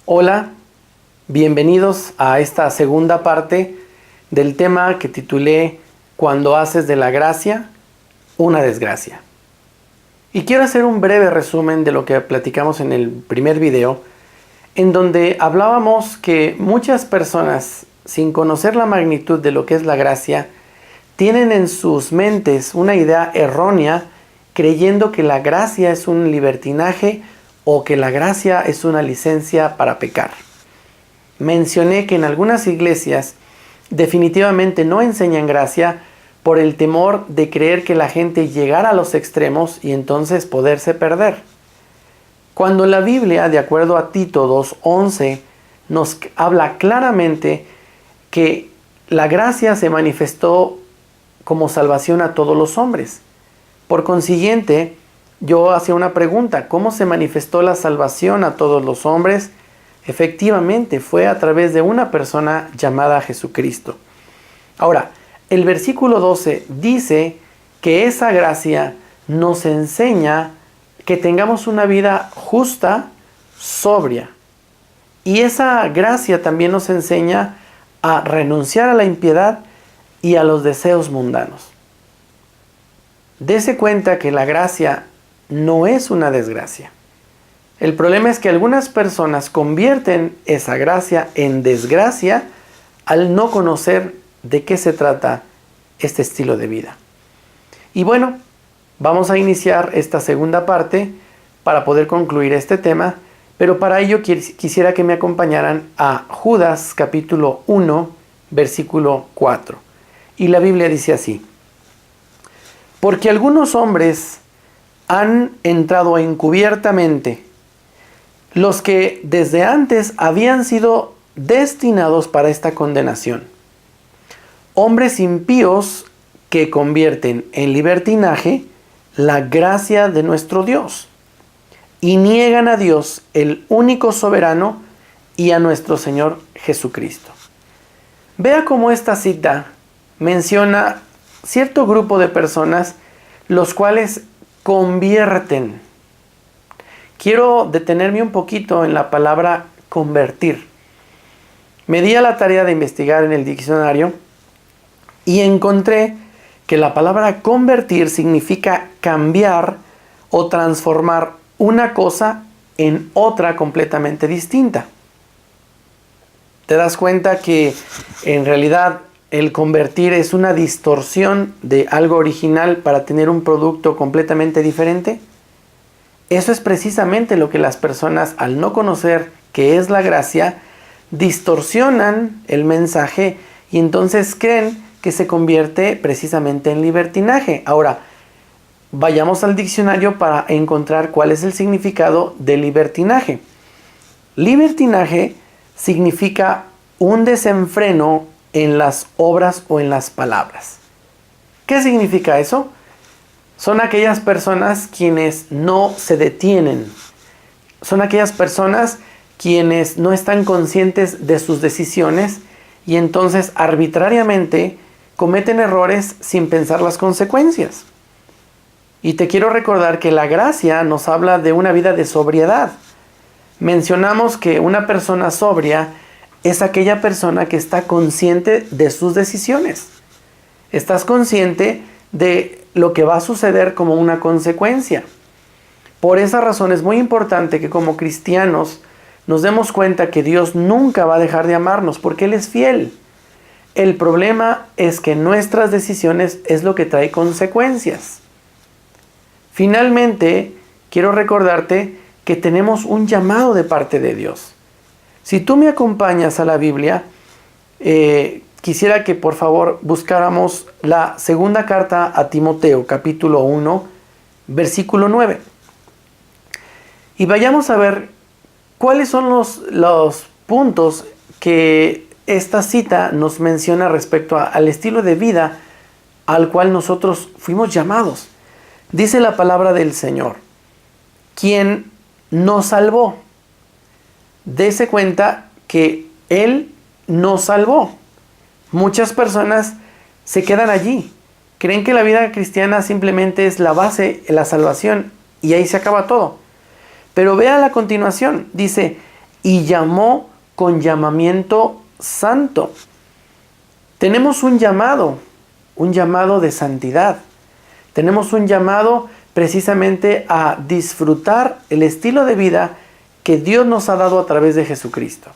Hola, bienvenidos a esta segunda parte del tema que titulé Cuando haces de la gracia una desgracia. Y quiero hacer un breve resumen de lo que platicamos en el primer video, en donde hablábamos que muchas personas, sin conocer la magnitud de lo que es la gracia, tienen en sus mentes una idea errónea creyendo que la gracia es un libertinaje o que la gracia es una licencia para pecar. Mencioné que en algunas iglesias definitivamente no enseñan gracia por el temor de creer que la gente llegara a los extremos y entonces poderse perder. Cuando la Biblia, de acuerdo a Tito 2:11, nos habla claramente que la gracia se manifestó como salvación a todos los hombres. Por consiguiente, yo hacía una pregunta: ¿cómo se manifestó la salvación a todos los hombres? Efectivamente, fue a través de una persona llamada Jesucristo. Ahora, el versículo 12 dice que esa gracia nos enseña que tengamos una vida justa, sobria. Y esa gracia también nos enseña a renunciar a la impiedad y a los deseos mundanos. Dese cuenta que la gracia no es una desgracia. El problema es que algunas personas convierten esa gracia en desgracia al no conocer de qué se trata este estilo de vida. Y bueno, vamos a iniciar esta segunda parte para poder concluir este tema, pero para ello quisiera que me acompañaran a Judas capítulo 1, versículo 4. Y la Biblia dice así: porque algunos hombres han entrado encubiertamente, los que desde antes habían sido destinados para esta condenación. Hombres impíos que convierten en libertinaje la gracia de nuestro Dios y niegan a Dios, el único soberano, y a nuestro Señor Jesucristo. Vea cómo esta cita menciona cierto grupo de personas los cuales convierten. Quiero detenerme un poquito en la palabra convertir. Me di a la tarea de investigar en el diccionario y encontré que la palabra convertir significa cambiar o transformar una cosa en otra completamente distinta. ¿Te das cuenta que en realidad el convertir es una distorsión de algo original para tener un producto completamente diferente? Eso es precisamente lo que las personas, al no conocer qué es la gracia, distorsionan el mensaje y entonces creen que se convierte precisamente en libertinaje. Ahora, vayamos al diccionario para encontrar cuál es el significado de libertinaje. Libertinaje significa un desenfreno en las obras o en las palabras. ¿Qué significa eso? Son aquellas personas quienes no se detienen. Son aquellas personas quienes no están conscientes de sus decisiones y entonces arbitrariamente cometen errores sin pensar las consecuencias. Y te quiero recordar que la gracia nos habla de una vida de sobriedad. Mencionamos que una persona sobria es aquella persona que está consciente de sus decisiones. Estás consciente de lo que va a suceder como una consecuencia. Por esa razón es muy importante que como cristianos nos demos cuenta que Dios nunca va a dejar de amarnos porque Él es fiel. El problema es que nuestras decisiones es lo que trae consecuencias. Finalmente, quiero recordarte que tenemos un llamado de parte de Dios. Si tú me acompañas a la Biblia, quisiera que por favor buscáramos la segunda carta a Timoteo, capítulo 1, versículo 9. Y vayamos a ver cuáles son los puntos que esta cita nos menciona respecto al estilo de vida al cual nosotros fuimos llamados. Dice la palabra del Señor: quien nos salvó. Dese cuenta que Él nos salvó. Muchas personas se quedan allí. Creen que la vida cristiana simplemente es la base, la salvación, y ahí se acaba todo. Pero vea la continuación. Dice, y llamó con llamamiento santo. Tenemos un llamado de santidad. Tenemos un llamado precisamente a disfrutar el estilo de vida que Dios nos ha dado a través de Jesucristo.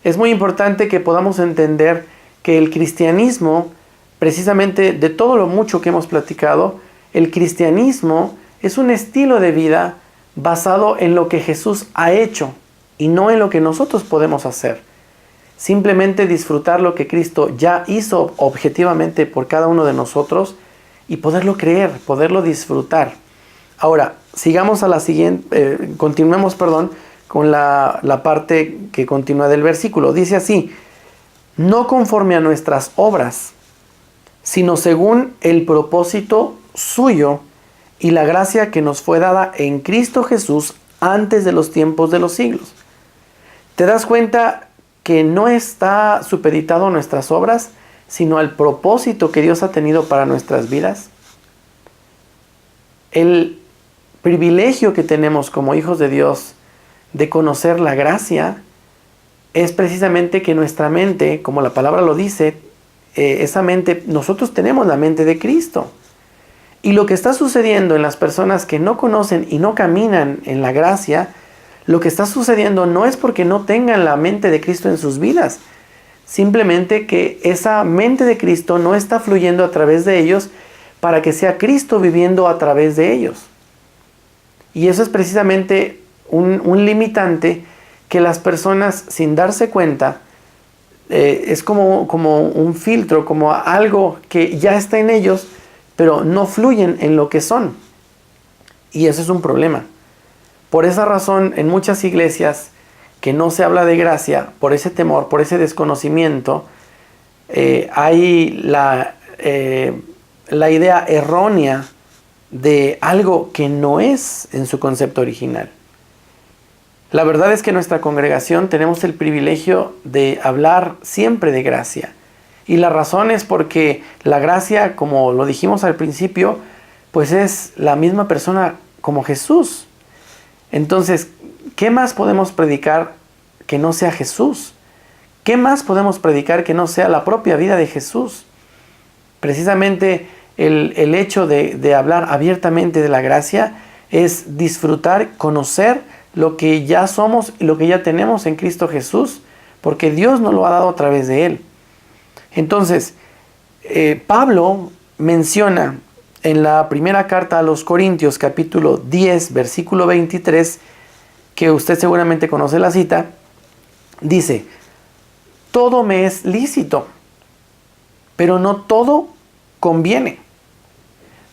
Es muy importante que podamos entender que el cristianismo, precisamente de todo lo mucho que hemos platicado, el cristianismo es un estilo de vida basado en lo que Jesús ha hecho y no en lo que nosotros podemos hacer. Simplemente disfrutar lo que Cristo ya hizo objetivamente por cada uno de nosotros y poderlo creer, poderlo disfrutar. Ahora, sigamos a la siguiente, continuemos con la parte que continúa del versículo. Dice así: no conforme a nuestras obras, sino según el propósito suyo y la gracia que nos fue dada en Cristo Jesús antes de los tiempos de los siglos. ¿Te das cuenta que no está supeditado a nuestras obras, sino al propósito que Dios ha tenido para nuestras vidas? El privilegio que tenemos como hijos de Dios de conocer la gracia es precisamente que nuestra mente, como la palabra lo dice, esa mente, nosotros tenemos la mente de Cristo. Y lo que está sucediendo en las personas que no conocen y no caminan en la gracia, lo que está sucediendo no es porque no tengan la mente de Cristo en sus vidas, simplemente que esa mente de Cristo no está fluyendo a través de ellos para que sea Cristo viviendo a través de ellos. Y eso es precisamente un limitante que las personas, sin darse cuenta, es como un filtro, como algo que ya está en ellos, pero no fluyen en lo que son. Y eso es un problema. Por esa razón, en muchas iglesias que no se habla de gracia, por ese temor, por ese desconocimiento, hay la idea errónea de algo que no es en su concepto original. La verdad es que en nuestra congregación tenemos el privilegio de hablar siempre de gracia. Y la razón es porque la gracia, como lo dijimos al principio, pues es la misma persona como Jesús. Entonces, ¿qué más podemos predicar que no sea Jesús? ¿Qué más podemos predicar que no sea la propia vida de Jesús? Precisamente el hecho de hablar abiertamente de la gracia es disfrutar, conocer lo que ya somos y lo que ya tenemos en Cristo Jesús, porque Dios nos lo ha dado a través de Él. Entonces, Pablo menciona en la primera carta a los Corintios, capítulo 10, versículo 23, que usted seguramente conoce la cita, dice: todo me es lícito, pero no todo conviene.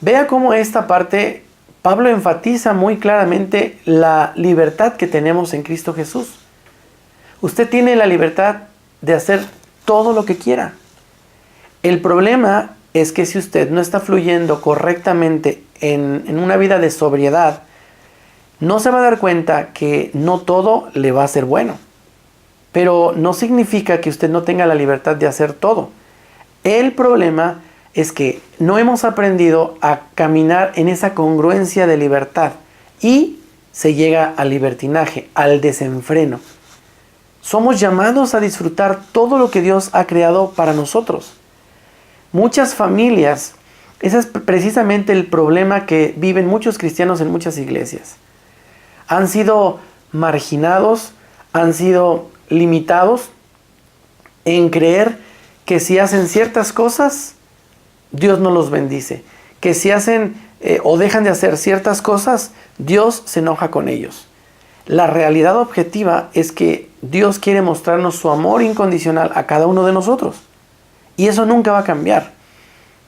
Vea cómo esta parte Pablo enfatiza muy claramente la libertad que tenemos en Cristo Jesús. Usted tiene la libertad de hacer todo lo que quiera. El problema es que si usted no está fluyendo correctamente en una vida de sobriedad, no se va a dar cuenta que no todo le va a ser bueno. Pero no significa que usted no tenga la libertad de hacer todo. El problema es que no hemos aprendido a caminar en esa congruencia de libertad y se llega al libertinaje, al desenfreno. Somos llamados a disfrutar todo lo que Dios ha creado para nosotros. Muchas familias, ese es precisamente el problema que viven muchos cristianos en muchas iglesias. Han sido marginados, han sido limitados en creer que si hacen ciertas cosas, Dios no los bendice. Que si hacen o dejan de hacer ciertas cosas, Dios se enoja con ellos. La realidad objetiva es que Dios quiere mostrarnos su amor incondicional a cada uno de nosotros. Y eso nunca va a cambiar.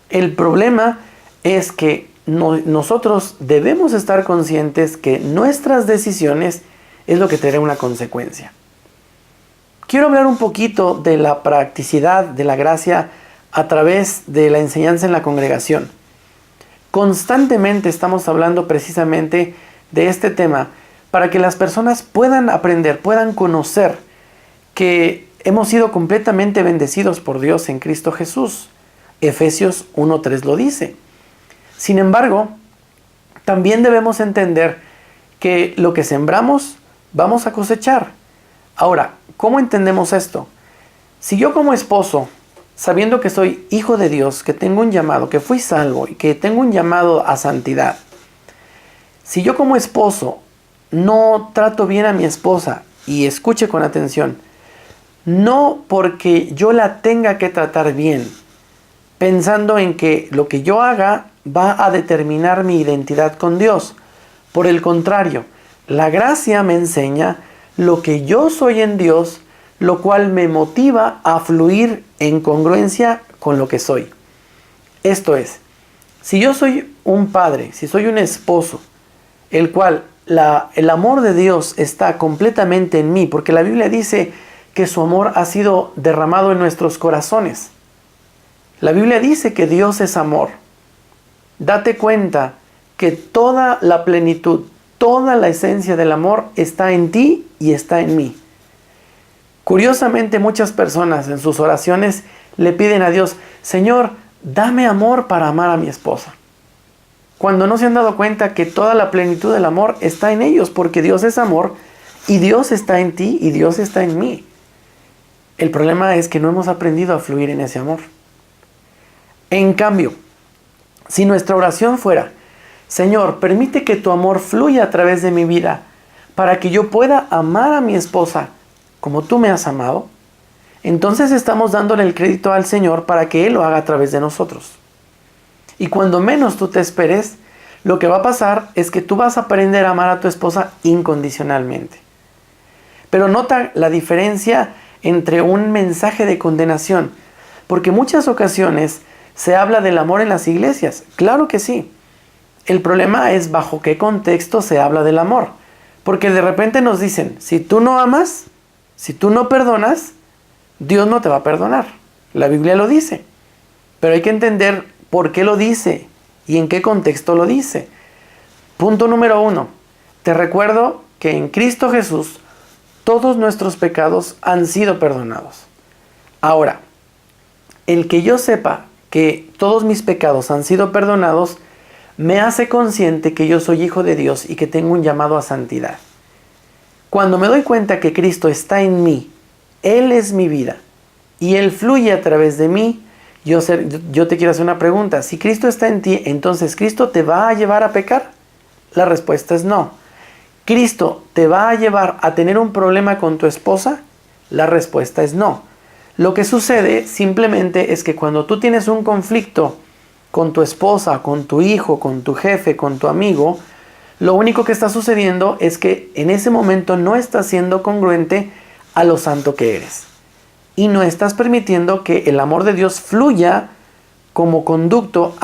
El problema es que nosotros debemos estar conscientes que nuestras decisiones es lo que tendrá una consecuencia. Quiero hablar un poquito de la practicidad de la gracia a través de la enseñanza en la congregación. Constantemente estamos hablando precisamente de este tema para que las personas puedan aprender, puedan conocer que hemos sido completamente bendecidos por Dios en Cristo Jesús. Efesios 1:3 lo dice. Sin embargo, también debemos entender que lo que sembramos vamos a cosechar. Ahora, ¿cómo entendemos esto? Si yo como esposo, sabiendo que soy hijo de Dios, que tengo un llamado, que fui salvo y que tengo un llamado a santidad, si yo como esposo no trato bien a mi esposa, y escuche con atención, no porque yo la tenga que tratar bien, pensando en que lo que yo haga va a determinar mi identidad con Dios. Por el contrario, la gracia me enseña lo que yo soy en Dios, lo cual me motiva a fluir en congruencia con lo que soy. Esto es, si yo soy un padre, si soy un esposo, el cual el amor de Dios está completamente en mí, porque la Biblia dice que su amor ha sido derramado en nuestros corazones. La Biblia dice que Dios es amor. Date cuenta que toda la plenitud, toda la esencia del amor está en ti y está en mí. Curiosamente, muchas personas en sus oraciones le piden a Dios, Señor, dame amor para amar a mi esposa. Cuando no se han dado cuenta que toda la plenitud del amor está en ellos, porque Dios es amor y Dios está en ti y Dios está en mí. El problema es que no hemos aprendido a fluir en ese amor. En cambio, si nuestra oración fuera, Señor, permite que tu amor fluya a través de mi vida para que yo pueda amar a mi esposa como tú me has amado, entonces estamos dándole el crédito al Señor para que Él lo haga a través de nosotros. Y cuando menos tú te esperes, lo que va a pasar es que tú vas a aprender a amar a tu esposa incondicionalmente. Pero nota la diferencia entre un mensaje de condenación, porque muchas ocasiones se habla del amor en las iglesias. Claro que sí. El problema es bajo qué contexto se habla del amor. Porque de repente nos dicen, si tú no amas, si tú no perdonas, Dios no te va a perdonar. La Biblia lo dice. Pero hay que entender por qué lo dice y en qué contexto lo dice. Punto número 1. Te recuerdo que en Cristo Jesús todos nuestros pecados han sido perdonados. Ahora, el que yo sepa que todos mis pecados han sido perdonados me hace consciente que yo soy hijo de Dios y que tengo un llamado a santidad. Cuando me doy cuenta que Cristo está en mí, Él es mi vida y Él fluye a través de mí, yo te quiero hacer una pregunta. Si Cristo está en ti, entonces ¿Cristo te va a llevar a pecar? La respuesta es no. ¿Cristo te va a llevar a tener un problema con tu esposa? La respuesta es no. Lo que sucede simplemente es que cuando tú tienes un conflicto con tu esposa, con tu hijo, con tu jefe, con tu amigo, lo único que está sucediendo es que en ese momento no estás siendo congruente a lo santo que eres. Y no estás permitiendo que el amor de Dios fluya como conducto,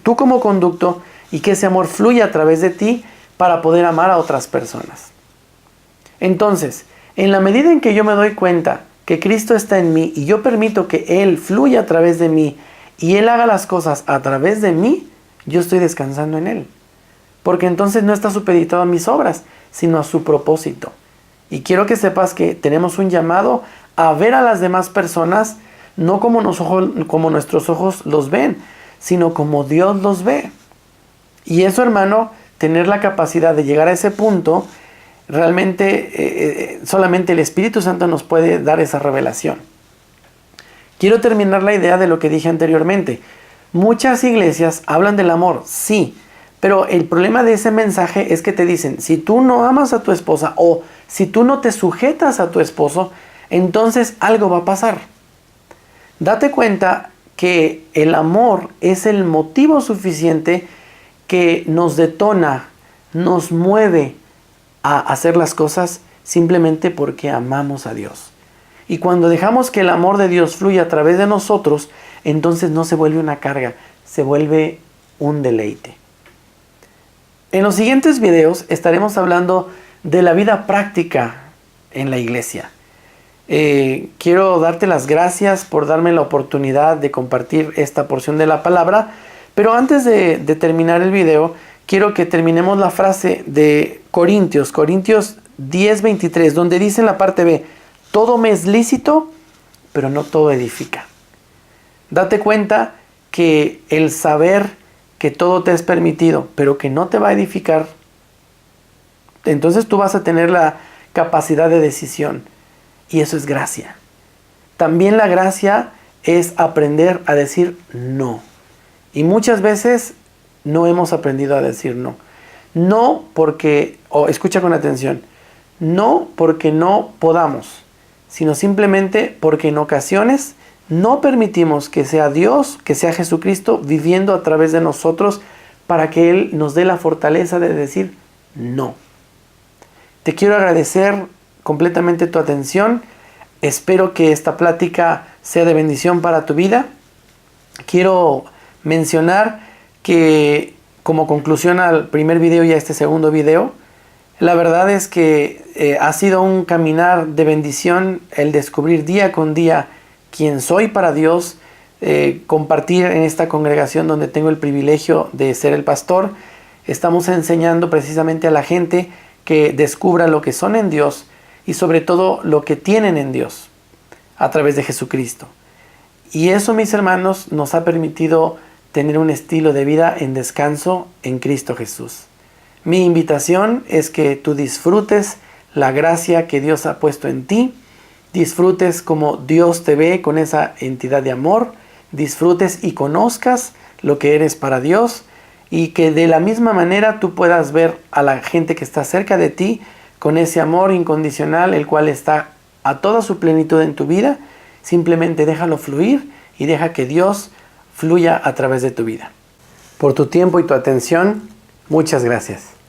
tú como conducto, y que ese amor fluya a través de ti para poder amar a otras personas. Entonces, en la medida en que yo me doy cuenta que Cristo está en mí y yo permito que Él fluya a través de mí y Él haga las cosas a través de mí, yo estoy descansando en Él. Porque entonces no está supeditado a mis obras, sino a su propósito. Y quiero que sepas que tenemos un llamado a ver a las demás personas no como nuestros ojos los ven, sino como Dios los ve. Y eso, hermano, tener la capacidad de llegar a ese punto, realmente solamente el Espíritu Santo nos puede dar esa revelación. Quiero terminar la idea de lo que dije anteriormente. Muchas iglesias hablan del amor, sí, pero el problema de ese mensaje es que te dicen, si tú no amas a tu esposa o si tú no te sujetas a tu esposo, entonces algo va a pasar. Date cuenta que el amor es el motivo suficiente que nos detona, nos mueve a hacer las cosas simplemente porque amamos a Dios. Y cuando dejamos que el amor de Dios fluya a través de nosotros, entonces no se vuelve una carga, se vuelve un deleite. En los siguientes videos estaremos hablando de la vida práctica en la iglesia. Quiero darte las gracias por darme la oportunidad de compartir esta porción de la palabra, pero antes de terminar el video, quiero que terminemos la frase de Corintios 10:23, donde dice en la parte B, todo me es lícito, pero no todo edifica. Date cuenta que el saber que todo te es permitido, pero que no te va a edificar, entonces tú vas a tener capacidad de decisión. Y eso es gracia. También la gracia es aprender a decir no. Y muchas veces no hemos aprendido a decir no. No porque, escucha con atención, no porque no podamos, sino simplemente porque en ocasiones no permitimos que sea Dios, que sea Jesucristo viviendo a través de nosotros para que Él nos dé la fortaleza de decir no. Te quiero agradecer completamente tu atención. Espero que esta plática sea de bendición para tu vida. Quiero mencionar que como conclusión al primer video y a este segundo video, la verdad es que ha sido un caminar de bendición el descubrir día con día quién soy para Dios, compartir en esta congregación donde tengo el privilegio de ser el pastor. Estamos enseñando precisamente a la gente que descubra lo que son en Dios y sobre todo lo que tienen en Dios a través de Jesucristo. Y eso, mis hermanos, nos ha permitido tener un estilo de vida en descanso en Cristo Jesús. Mi invitación es que tú disfrutes la gracia que Dios ha puesto en ti, disfrutes como Dios te ve con esa entidad de amor, disfrutes y conozcas lo que eres para Dios y que de la misma manera tú puedas ver a la gente que está cerca de ti con ese amor incondicional, el cual está a toda su plenitud en tu vida. Simplemente déjalo fluir y deja que Dios fluya a través de tu vida. Por tu tiempo y tu atención, muchas gracias.